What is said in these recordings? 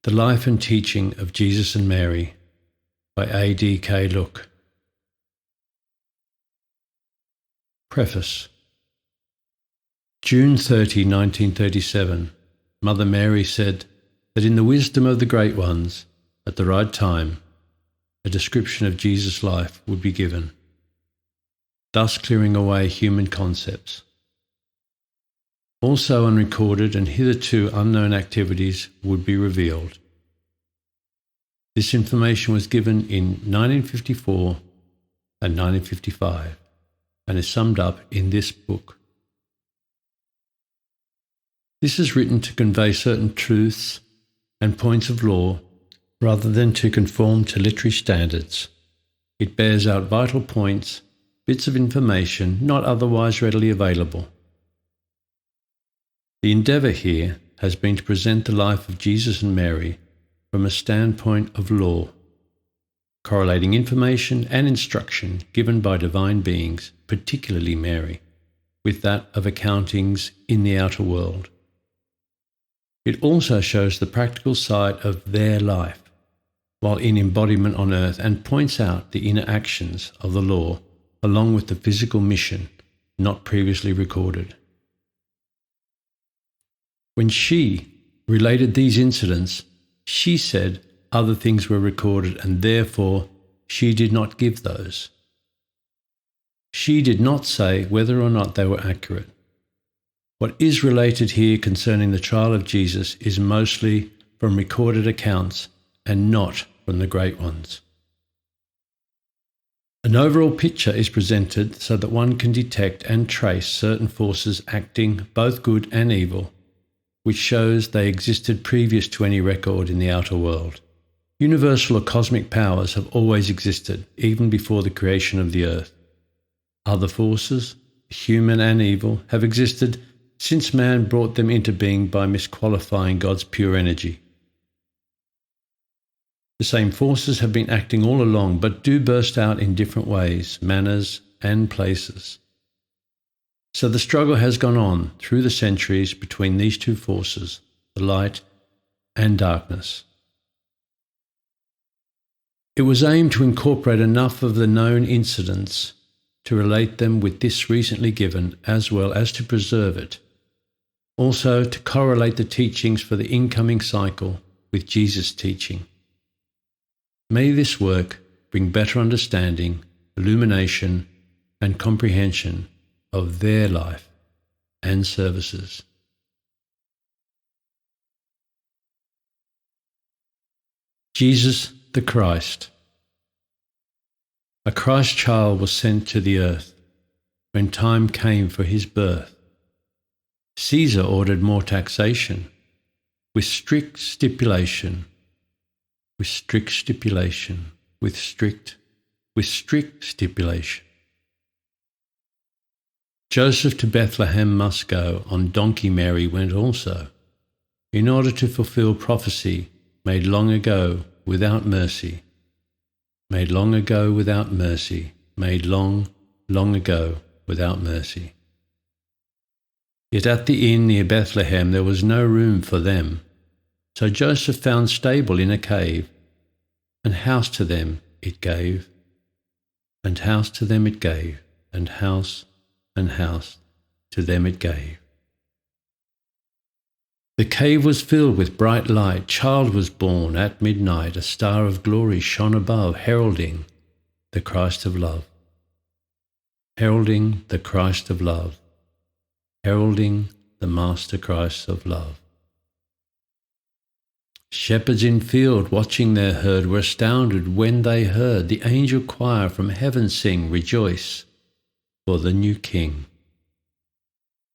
The Life and Teaching of Jesus and Mary by A.D.K. Look. Preface. June 30, 1937, Mother Mary said that in the wisdom of the great ones, at the right time, a description of Jesus' life would be given, thus clearing away human concepts. Also unrecorded and hitherto unknown activities would be revealed. This information was given in 1954 and 1955 and is summed up in this book. This is written to convey certain truths and points of law rather than to conform to literary standards. It bears out vital points, bits of information not otherwise readily available. The endeavour here has been to present the life of Jesus and Mary from a standpoint of law, correlating information and instruction given by divine beings, particularly Mary, with that of accountings in the outer world. It also shows the practical side of their life, while in embodiment on earth, and points out the inner actions of the law along with the physical mission not previously recorded. When she related these incidents, she said other things were recorded and therefore she did not give those. She did not say whether or not they were accurate. What is related here concerning the trial of Jesus is mostly from recorded accounts and not from the great ones. An overall picture is presented so that one can detect and trace certain forces acting both good and evil, which shows they existed previous to any record in the outer world. Universal or cosmic powers have always existed, even before the creation of the earth. Other forces, human and evil, have existed since man brought them into being by misqualifying God's pure energy. The same forces have been acting all along, but do burst out in different ways, manners, and places. So the struggle has gone on through the centuries between these two forces, the light and darkness. It was aimed to incorporate enough of the known incidents to relate them with this recently given, as well as to preserve it. Also to correlate the teachings for the incoming cycle with Jesus' teaching. May this work bring better understanding, illumination, and comprehension of their life and services. Jesus the Christ. A Christ child was sent to the earth when time came for his birth. Caesar ordered more taxation with strict stipulation, with strict stipulation. Joseph to Bethlehem must go, on donkey Mary went also, in order to fulfill prophecy made long ago without mercy, made long ago without mercy, made long, long ago without mercy. Yet at the inn near Bethlehem there was no room for them, so Joseph found stable in a cave, and house to them it gave, and house to them it gave, and house to them it gave. The cave was filled with bright light, child was born at midnight, a star of glory shone above, heralding the Christ of love. Heralding the Christ of love, heralding the Master Christ of love. Shepherds in field watching their herd were astounded when they heard the angel choir from heaven sing, rejoice for the new King.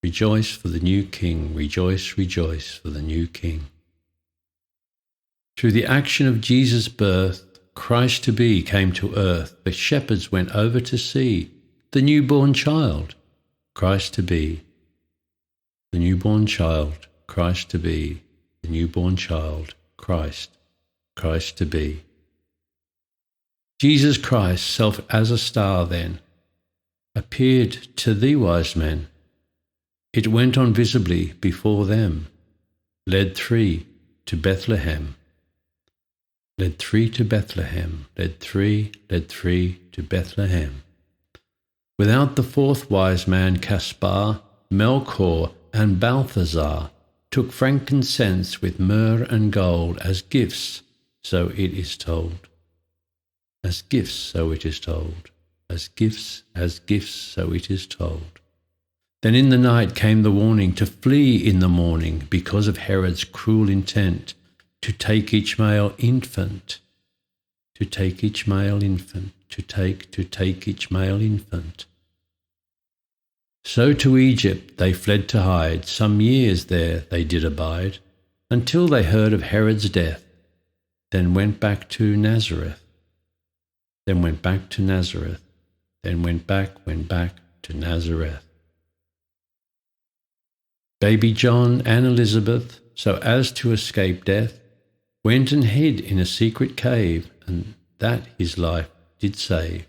Rejoice for the new King, rejoice, rejoice for the new King. Through the action of Jesus' birth, Christ to be came to earth. The shepherds went over to see the newborn child, Christ to be. The newborn child, Christ to be. The newborn child, Christ to be. Jesus Christ, self as a star then, appeared to the wise men. It went on visibly before them, led 3 to Bethlehem, led 3 to Bethlehem, led 3 to Bethlehem. Without the 4th wise man Caspar, Melchior and Balthazar took frankincense with myrrh and gold as gifts, so it is told. As gifts, so it is told. As gifts, so it is told. Then in the night came the warning to flee in the morning because of Herod's cruel intent to take each male infant, to take each male infant, to take each male infant. So to Egypt they fled to hide, some years there they did abide, until they heard of Herod's death, then went back to Nazareth, then went back to Nazareth, then went back to Nazareth. Baby John and Elizabeth, so as to escape death, went and hid in a secret cave, and that his life did save,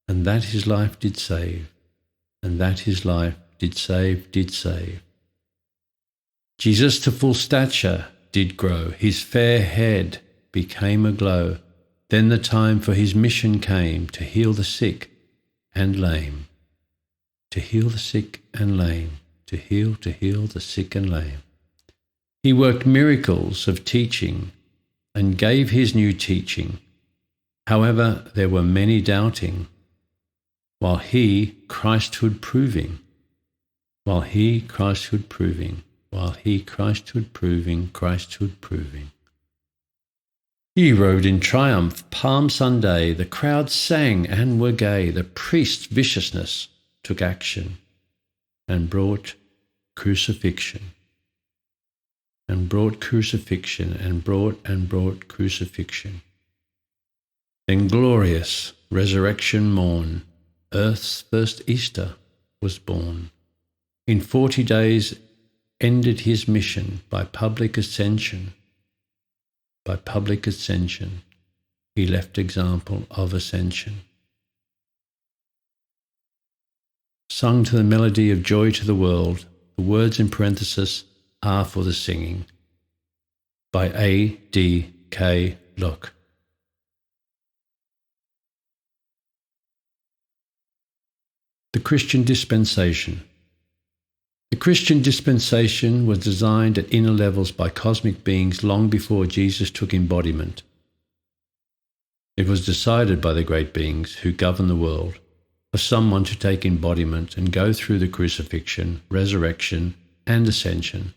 and that his life did save, and that his life did save. Jesus to full stature did grow, his fair head became aglow. Then the time for his mission came, to heal the sick and lame, to heal the sick and lame, to heal the sick and lame. He worked miracles of teaching and gave his new teaching. However, there were many doubting, while he Christhood proving, Christhood proving. He rode in triumph, Palm Sunday, the crowd sang and were gay, the priest's viciousness took action and brought crucifixion, and brought crucifixion. Then glorious resurrection morn, earth's first Easter was born. In 40 days ended his mission by public ascension. He left example of ascension. Sung to the melody of joy to the world, the words in parenthesis are for the singing. By A. D. K. Look. The Christian Dispensation. The Christian dispensation was designed at inner levels by cosmic beings long before Jesus took embodiment. It was decided by the great beings who govern the world for someone to take embodiment and go through the crucifixion, resurrection, and ascension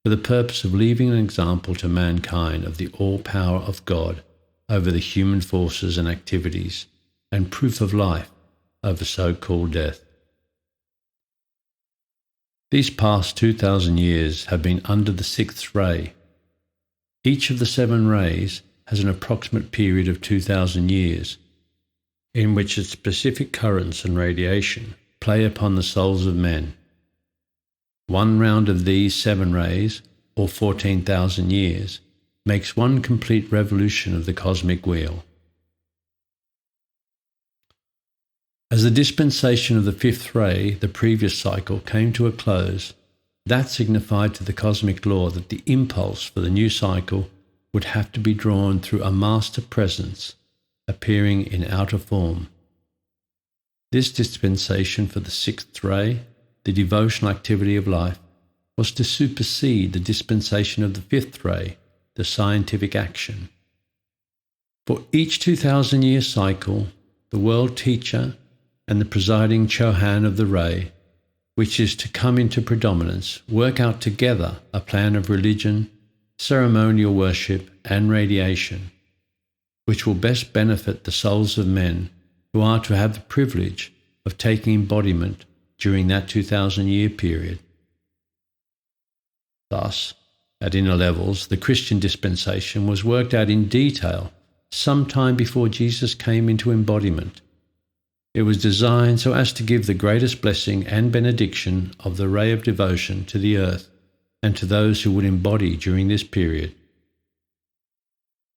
for the purpose of leaving an example to mankind of the all-power of God over the human forces and activities, and proof of life over so-called death. These past 2,000 years have been under the 6th ray. Each of the 7 rays has an approximate period of 2,000 years, in which its specific currents and radiation play upon the souls of men. One round of these 7 rays, or 14,000 years, makes one complete revolution of the cosmic wheel. As the dispensation of the 5th ray, the previous cycle, came to a close, that signified to the cosmic law that the impulse for the new cycle would have to be drawn through a master presence appearing in outer form. This dispensation for the 6th ray, the devotional activity of life, was to supersede the dispensation of the 5th ray, the scientific action. For each 2,000-year cycle, the world teacher and the presiding Chohan of the ray, which is to come into predominance, work out together a plan of religion, ceremonial worship, and radiation, which will best benefit the souls of men who are to have the privilege of taking embodiment during that 2,000-year period. Thus, at inner levels, the Christian dispensation was worked out in detail some time before Jesus came into embodiment. It was designed so as to give the greatest blessing and benediction of the ray of devotion to the earth and to those who would embody during this period.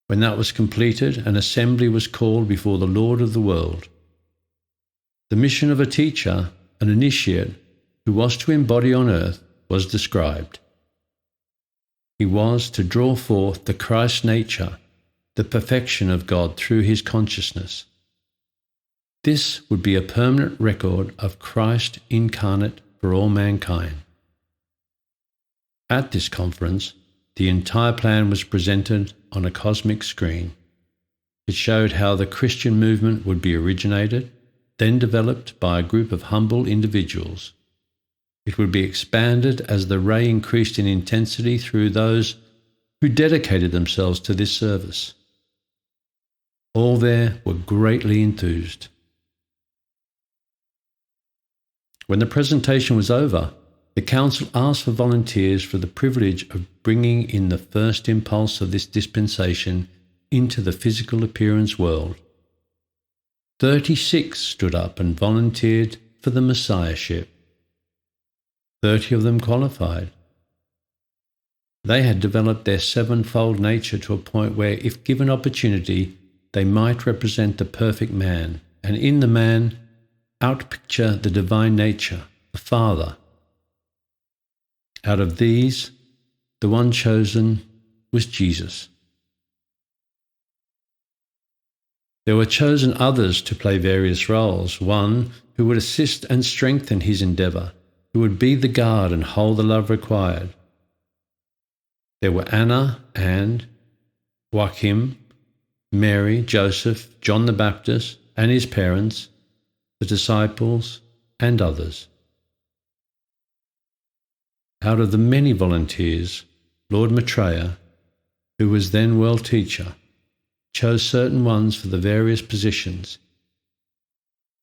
When that was completed, an assembly was called before the Lord of the world. The mission of a teacher, an initiate, who was to embody on earth, was described. He was to draw forth the Christ nature the perfection of God through his consciousness. This would be a permanent record of Christ incarnate for all mankind. At this conference, the entire plan was presented on a cosmic screen. It showed how the Christian movement would be originated, then developed by a group of humble individuals. It would be expanded as the ray increased in intensity through those who dedicated themselves to this service. All there were greatly enthused. When the presentation was over, the council asked for volunteers for the privilege of bringing in the first impulse of this dispensation into the physical appearance world. 36 stood up and volunteered for the Messiahship. 30 of them qualified. They had developed their sevenfold nature to a point where, if given opportunity, they might represent the perfect man, and in the man, outpicture the divine nature, the Father. Out of these, the one chosen was Jesus. There were chosen others to play various roles, one who would assist and strengthen his endeavour, who would be the guard and hold the love required. There were Anna and Joachim, Mary, Joseph, John the Baptist and his parents, the disciples, and others. Out of the many volunteers, Lord Maitreya, who was then world teacher, chose certain ones for the various positions.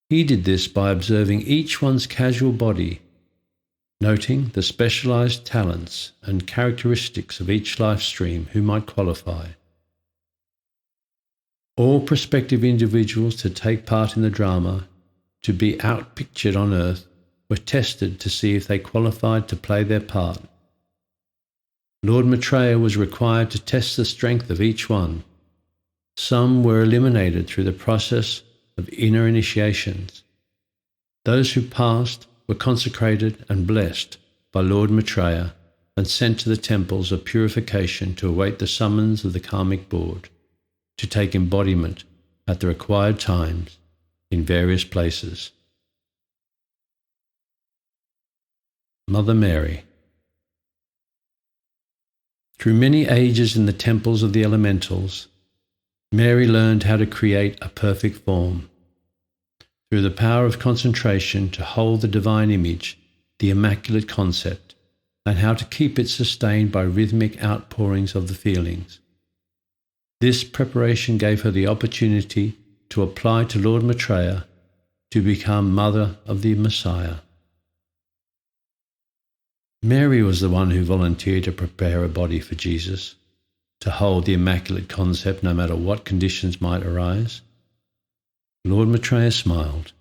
He did this by observing each one's casual body, noting the specialized talents and characteristics of each life stream who might qualify. All prospective individuals to take part in the drama, to be outpictured on earth, were tested to see if they qualified to play their part. Lord Maitreya was required to test the strength of each one. Some were eliminated through the process of inner initiations. Those who passed were consecrated and blessed by Lord Maitreya and sent to the temples of purification to await the summons of the karmic board, to take embodiment at the required times in various places. Mother Mary. Through many ages in the temples of the elementals, Mary learned how to create a perfect form. Through the power of concentration to hold the divine image, the immaculate concept, and how to keep it sustained by rhythmic outpourings of the feelings. This preparation gave her the opportunity to apply to Lord Maitreya to become Mother of the Messiah. Mary was the one who volunteered to prepare a body for Jesus, to hold the immaculate concept no matter what conditions might arise. Lord Maitreya smiled,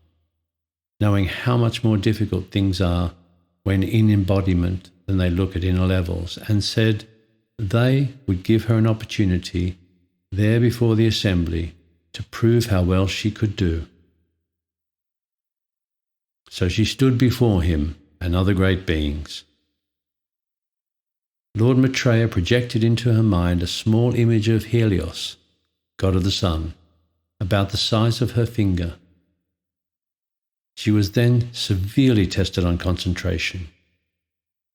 knowing how much more difficult things are when in embodiment than they look at inner levels, and said they would give her an opportunity there before the assembly to prove how well she could do. So she stood before him and other great beings. Lord Maitreya projected into her mind a small image of Helios, god of the sun, about the size of her finger. She was then severely tested on concentration.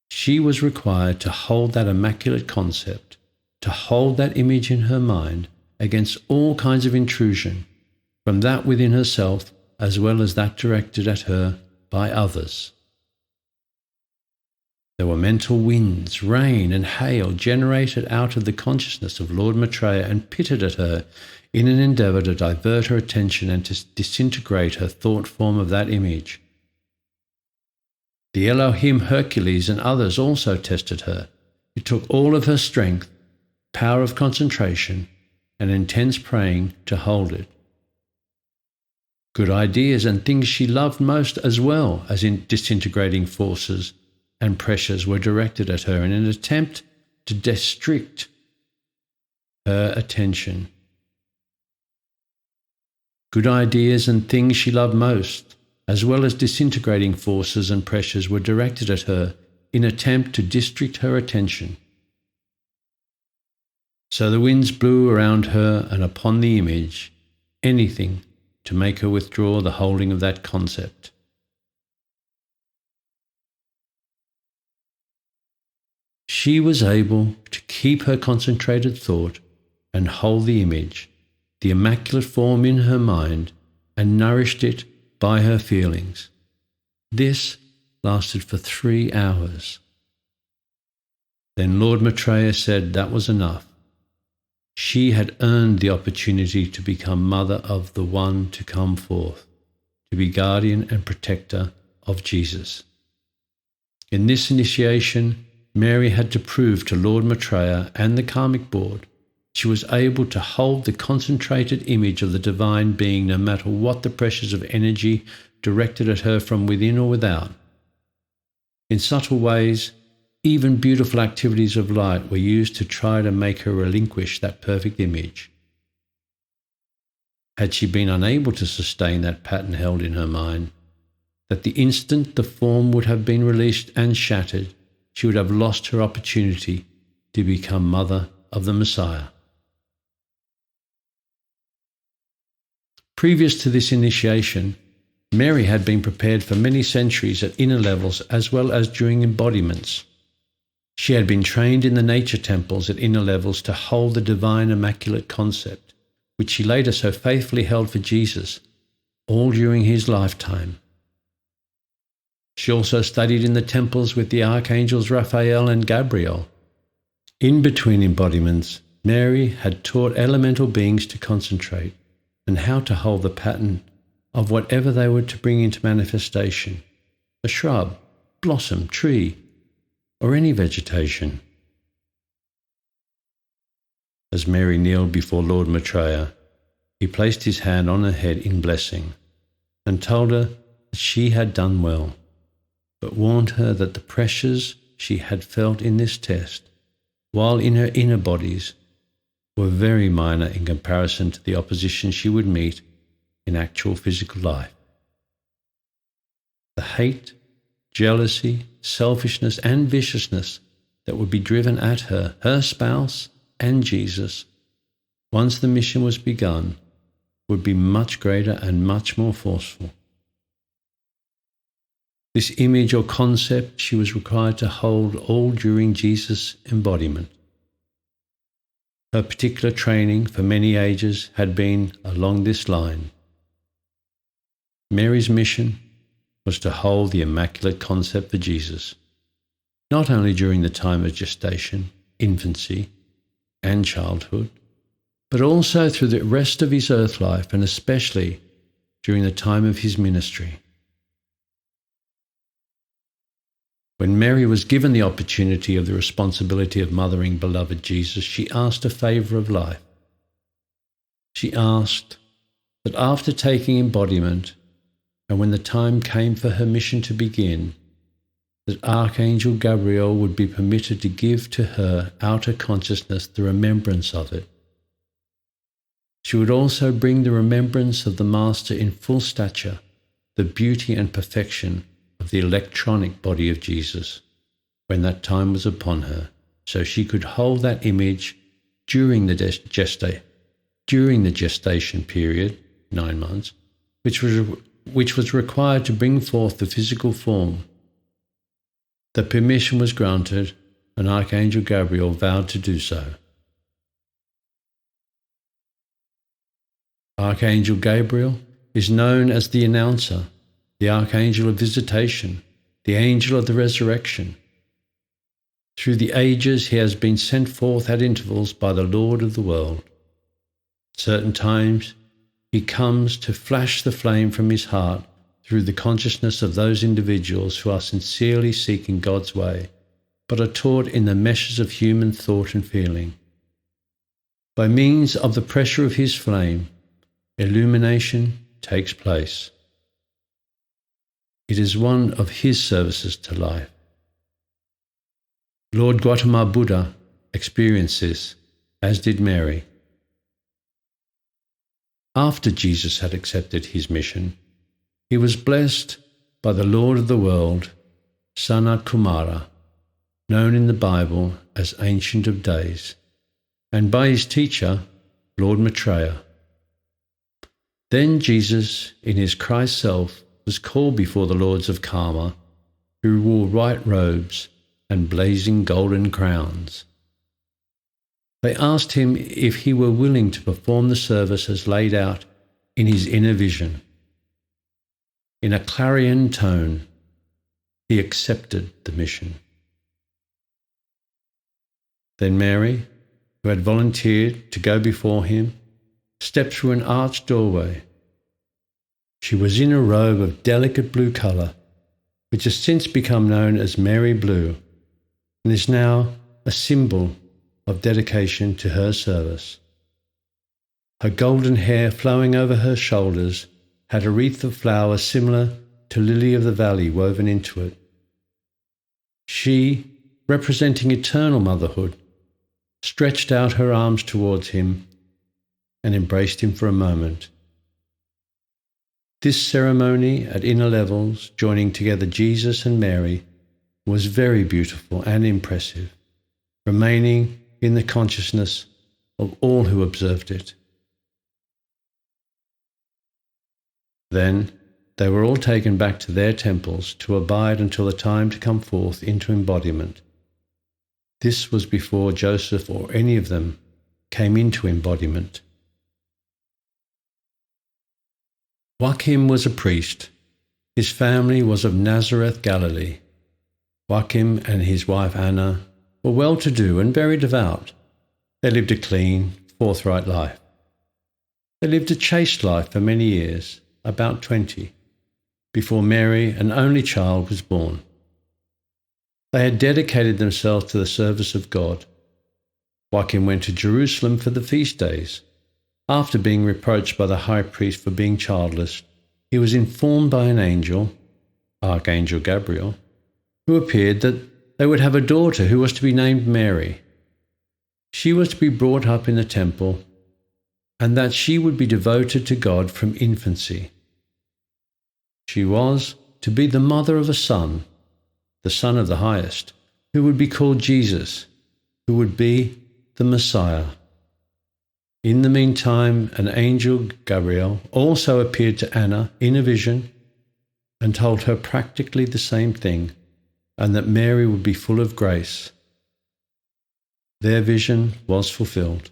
She was required to hold that immaculate concept, to hold that image in her mind against all kinds of intrusion, from that within herself as well as that directed at her by others. There were mental winds, rain and hail generated out of the consciousness of Lord Maitreya and pitted at her in an endeavour to divert her attention and to disintegrate her thought form of that image. The Elohim Hercules and others also tested her. It took all of her strength, power of concentration, and intense praying to hold it. Good ideas and things she loved most, as well as in disintegrating forces and pressures, were directed at her in an attempt to distract her attention. Good ideas and things she loved most, as well as disintegrating forces and pressures, were directed at her in an attempt to distract her attention. So the winds blew around her and upon the image, anything to make her withdraw the holding of that concept. She was able to keep her concentrated thought and hold the image, the immaculate form in her mind, and nourished it by her feelings. This lasted for 3 hours. Then Lord Maitreya said that was enough. She had earned the opportunity to become mother of the one to come forth, to be guardian and protector of Jesus. In this initiation, Mary had to prove to Lord Maitreya and the Karmic Board she was able to hold the concentrated image of the Divine Being no matter what the pressures of energy directed at her from within or without. In subtle ways, even beautiful activities of light were used to try to make her relinquish that perfect image. Had she been unable to sustain that pattern held in her mind, that the instant the form would have been released and shattered, she would have lost her opportunity to become mother of the Messiah. Previous to this initiation, Mary had been prepared for many centuries at inner levels as well as during embodiments. She had been trained in the nature temples at inner levels to hold the divine immaculate concept, which she later so faithfully held for Jesus, all during his lifetime. She also studied in the temples with the archangels Raphael and Gabriel. In between embodiments, Mary had taught elemental beings to concentrate and how to hold the pattern of whatever they were to bring into manifestation, a shrub, blossom, tree, or any vegetation. As Mary kneeled before Lord Maitreya, he placed his hand on her head in blessing and told her that she had done well, but warned her that the pressures she had felt in this test, while in her inner bodies, were very minor in comparison to the opposition she would meet in actual physical life. The hate, jealousy, selfishness, and viciousness that would be driven at her, her spouse, and Jesus, once the mission was begun, would be much greater and much more forceful. This image or concept she was required to hold all during Jesus' embodiment. Her particular training for many ages had been along this line. Mary's mission was to hold the immaculate concept for Jesus, not only during the time of gestation, infancy, and childhood, but also through the rest of his earth life and especially during the time of his ministry. When Mary was given the opportunity of the responsibility of mothering beloved Jesus, she asked a favour of life. She asked that after taking embodiment, and when the time came for her mission to begin, that Archangel Gabriel would be permitted to give to her outer consciousness the remembrance of it. She would also bring the remembrance of the Master in full stature, the beauty and perfection of the electronic body of Jesus, when that time was upon her, so she could hold that image during the gestation period, 9 months, which was required to bring forth the physical form. The permission was granted, and Archangel Gabriel vowed to do so. Archangel Gabriel is known as the announcer, the Archangel of Visitation, the Angel of the Resurrection. Through the ages he has been sent forth at intervals by the Lord of the world. Certain times he comes to flash the flame from his heart through the consciousness of those individuals who are sincerely seeking God's way, but are taught in the meshes of human thought and feeling. By means of the pressure of his flame, illumination takes place. It is one of his services to life. Lord Gautama Buddha experienced this, as did Mary. After Jesus had accepted his mission, he was blessed by the Lord of the world, Sanat Kumara, known in the Bible as Ancient of Days, and by his teacher, Lord Maitreya. Then Jesus, in his Christ self, was called before the lords of Karma, who wore white robes and blazing golden crowns. They asked him if he were willing to perform the service as laid out in his inner vision. In a clarion tone, he accepted the mission. Then Mary, who had volunteered to go before him, stepped through an arched doorway. She was in a robe of delicate blue colour, which has since become known as Mary Blue, and is now a symbol of dedication to her service. Her golden hair flowing over her shoulders had a wreath of flowers similar to lily of the valley woven into it. She, representing eternal motherhood, stretched out her arms towards him and embraced him for a moment. This ceremony at inner levels, joining together Jesus and Mary, was very beautiful and impressive, remaining in the consciousness of all who observed it. Then they were all taken back to their temples to abide until the time to come forth into embodiment. This was before Joseph or any of them came into embodiment. Joachim was a priest. His family was of Nazareth, Galilee. Joachim and his wife Anna were well-to-do and very devout. They lived a clean, forthright life. They lived a chaste life for many years, about 20, before Mary, an only child, was born. They had dedicated themselves to the service of God. Joachim went to Jerusalem for the feast days. After being reproached by the high priest for being childless, he was informed by an angel, Archangel Gabriel, who appeared that they would have a daughter who was to be named Mary. She was to be brought up in the temple, and that she would be devoted to God from infancy. She was to be the mother of a son, the Son of the Highest, who would be called Jesus, who would be the Messiah. In the meantime, an angel, Gabriel, also appeared to Anna in a vision and told her practically the same thing, and that Mary would be full of grace. Their vision was fulfilled.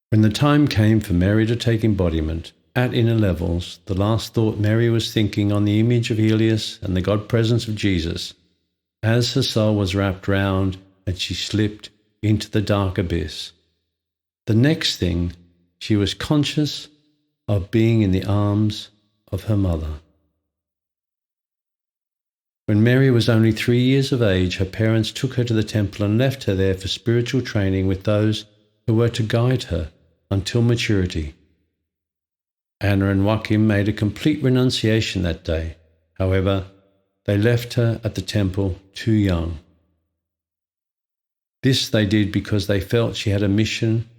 When the time came for Mary to take embodiment, at inner levels, the last thought Mary was thinking on the image of Helios and the God presence of Jesus, as her soul was wrapped round and she slipped into the dark abyss. The next thing, she was conscious of being in the arms of her mother. When Mary was only 3 years of age, her parents took her to the temple and left her there for spiritual training with those who were to guide her until maturity. Anna and Joachim made a complete renunciation that day. However, they left her at the temple too young. This they did because they felt she had a mission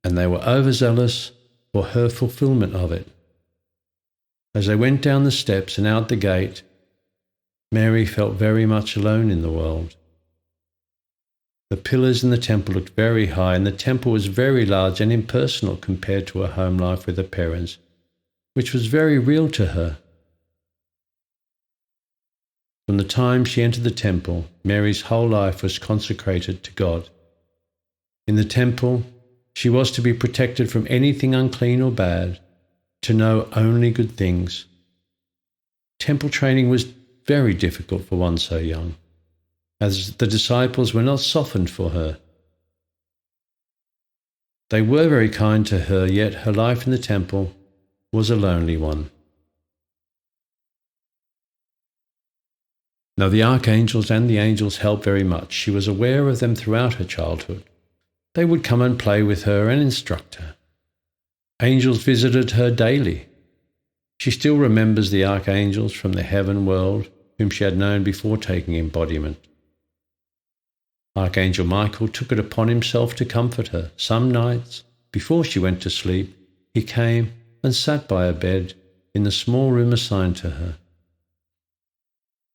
and they were overzealous for her fulfillment of it. As they went down the steps and out the gate, Mary felt very much alone in the world. The pillars in the temple looked very high, and the temple was very large and impersonal compared to her home life with her parents, which was very real to her. From the time she entered the temple, Mary's whole life was consecrated to God. In the temple, she was to be protected from anything unclean or bad, to know only good things. Temple training was very difficult for one so young, as the disciples were not softened for her. They were very kind to her, yet her life in the temple was a lonely one. Now the archangels and the angels helped very much. She was aware of them throughout her childhood. They would come and play with her and instruct her. Angels visited her daily. She still remembers the archangels from the heaven world whom she had known before taking embodiment. Archangel Michael took it upon himself to comfort her. Some nights, before she went to sleep, he came and sat by her bed in the small room assigned to her.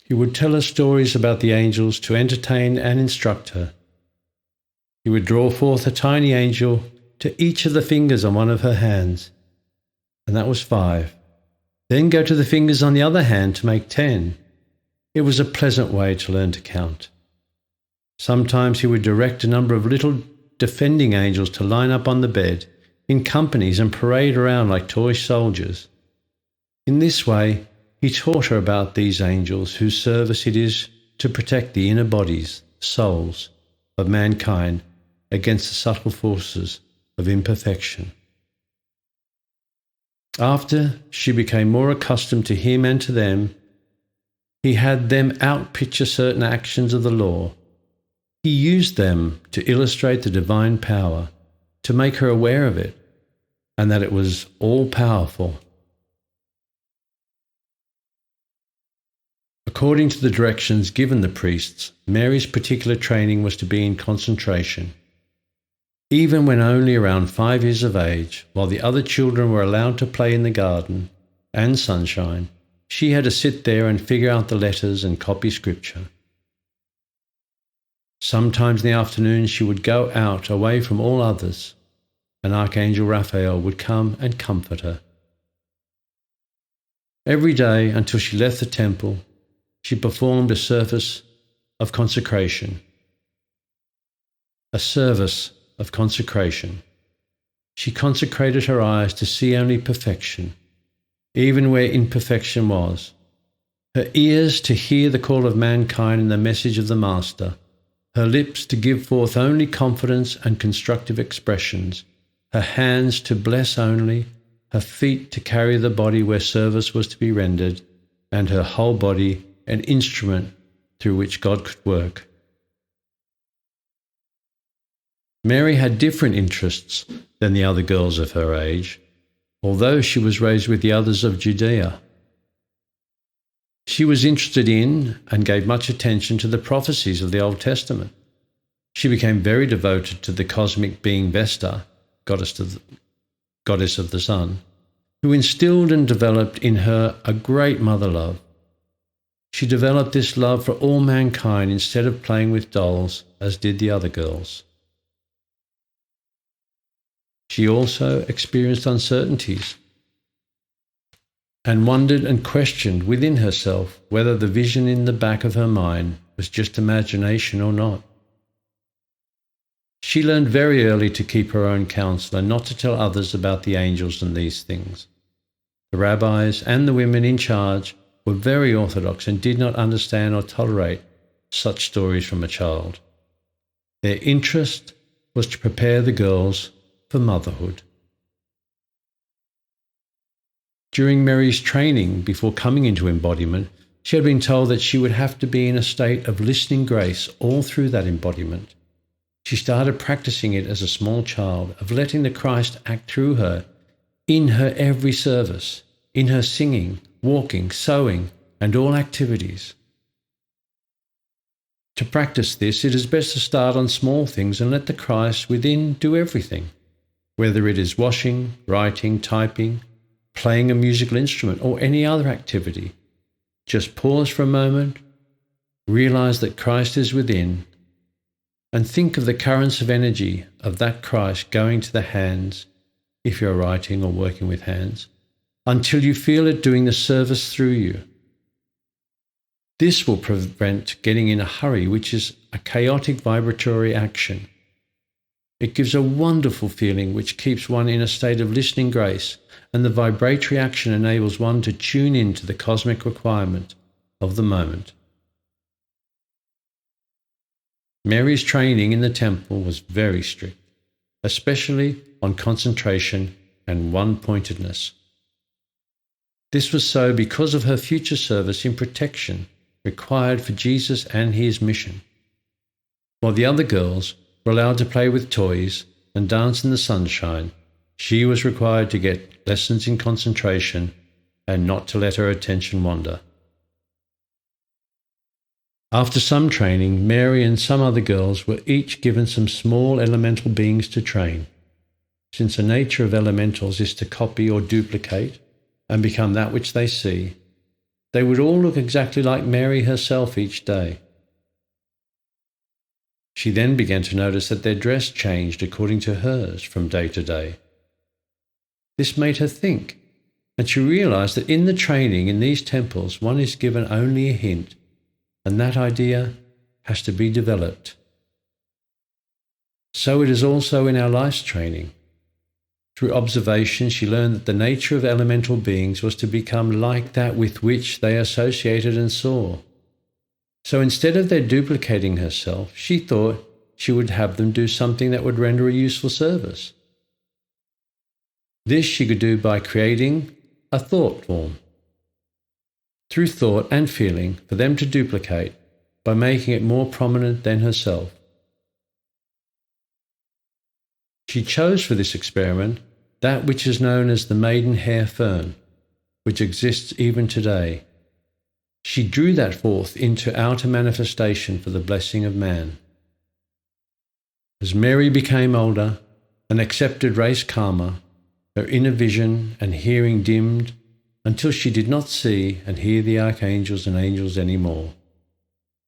He would tell her stories about the angels to entertain and instruct her, He would draw forth a tiny angel to each of the fingers on one of her hands, and that was 5. Then go to the fingers on the other hand to make 10. It was a pleasant way to learn to count. Sometimes he would direct a number of little defending angels to line up on the bed in companies and parade around like toy soldiers. In this way, he taught her about these angels whose service it is to protect the inner bodies, souls, of mankind against the subtle forces of imperfection. After she became more accustomed to him and to them, he had them outpicture certain actions of the law. He used them to illustrate the divine power, to make her aware of it, and that it was all-powerful. According to the directions given the priests, Mary's particular training was to be in concentration. Even when only around 5 years of age, while the other children were allowed to play in the garden and sunshine, she had to sit there and figure out the letters and copy scripture. Sometimes in the afternoon she would go out away from all others, and Archangel Raphael would come and comfort her. Every day until she left the temple, she performed a service of consecration. A service of consecration. She consecrated her eyes to see only perfection, even where imperfection was, her ears to hear the call of mankind and the message of the Master, her lips to give forth only confidence and constructive expressions, her hands to bless only, her feet to carry the body where service was to be rendered, and her whole body an instrument through which God could work. Mary had different interests than the other girls of her age, although she was raised with the others of Judea. She was interested in and gave much attention to the prophecies of the Old Testament. She became very devoted to the cosmic being Vesta, goddess of the sun, who instilled and developed in her a great mother love. She developed this love for all mankind instead of playing with dolls, as did the other girls. She also experienced uncertainties and wondered and questioned within herself whether the vision in the back of her mind was just imagination or not. She learned very early to keep her own counsel and not to tell others about the angels and these things. The rabbis and the women in charge were very orthodox and did not understand or tolerate such stories from a child. Their interest was to prepare the girls for motherhood. During Mary's training before coming into embodiment, she had been told that she would have to be in a state of listening grace all through that embodiment. She started practicing it as a small child, of letting the Christ act through her in her every service, in her singing, walking, sewing, and all activities. To practice this, it is best to start on small things and let the Christ within do everything, whether it is washing, writing, typing, playing a musical instrument, or any other activity. Just pause for a moment, realize that Christ is within, and think of the currents of energy of that Christ going to the hands, if you're writing or working with hands, until you feel it doing the service through you. This will prevent getting in a hurry, which is a chaotic vibratory action. It gives a wonderful feeling which keeps one in a state of listening grace, and the vibratory action enables one to tune in to the cosmic requirement of the moment. Mary's training in the temple was very strict, especially on concentration and one-pointedness. This was so because of her future service in protection required for Jesus and his mission. While the other girls were allowed to play with toys and dance in the sunshine, she was required to get lessons in concentration and not to let her attention wander. After some training, Mary and some other girls were each given some small elemental beings to train. Since the nature of elementals is to copy or duplicate and become that which they see, they would all look exactly like Mary herself each day. She then began to notice that their dress changed according to hers from day to day. This made her think, and she realized that in the training in these temples one is given only a hint, and that idea has to be developed. So it is also in our life's training. Through observation, she learned that the nature of elemental beings was to become like that with which they associated and saw. So instead of their duplicating herself, she thought she would have them do something that would render a useful service. This she could do by creating a thought form. Through thought and feeling, for them to duplicate by making it more prominent than herself. She chose for this experiment that which is known as the maidenhair fern, which exists even today. She drew that forth into outer manifestation for the blessing of man. As Mary became older and accepted race karma, her inner vision and hearing dimmed until she did not see and hear the archangels and angels anymore,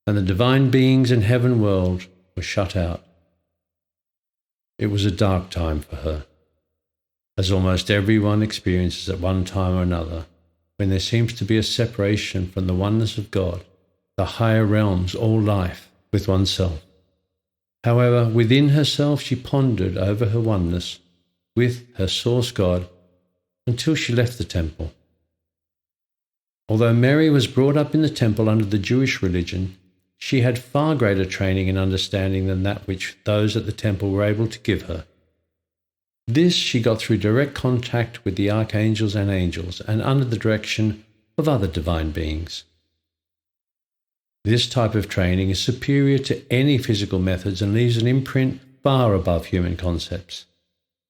and the divine beings in heaven world were shut out. It was a dark time for her, as almost everyone experiences at one time or another, when there seems to be a separation from the oneness of God, the higher realms, all life, with oneself. However, within herself she pondered over her oneness with her source God until she left the temple. Although Mary was brought up in the temple under the Jewish religion, she had far greater training and understanding than that which those at the temple were able to give her. This she got through direct contact with the archangels and angels and under the direction of other divine beings. This type of training is superior to any physical methods and leaves an imprint far above human concepts.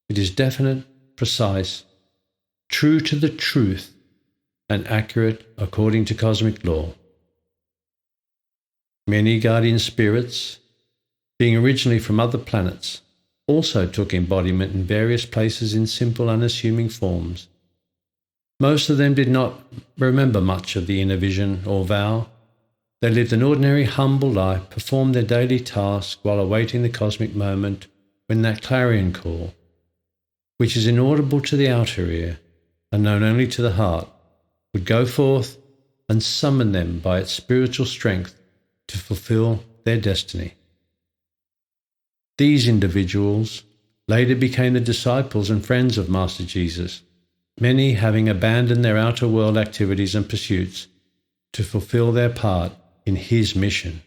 It is definite, precise, true to the truth, and accurate according to cosmic law. Many guardian spirits, being originally from other planets, also took embodiment in various places in simple, unassuming forms. Most of them did not remember much of the inner vision or vow. They lived an ordinary, humble life, performed their daily task while awaiting the cosmic moment when that clarion call, which is inaudible to the outer ear and known only to the heart, would go forth and summon them by its spiritual strength to fulfill their destiny. These individuals later became the disciples and friends of Master Jesus, many having abandoned their outer world activities and pursuits to fulfill their part in his mission.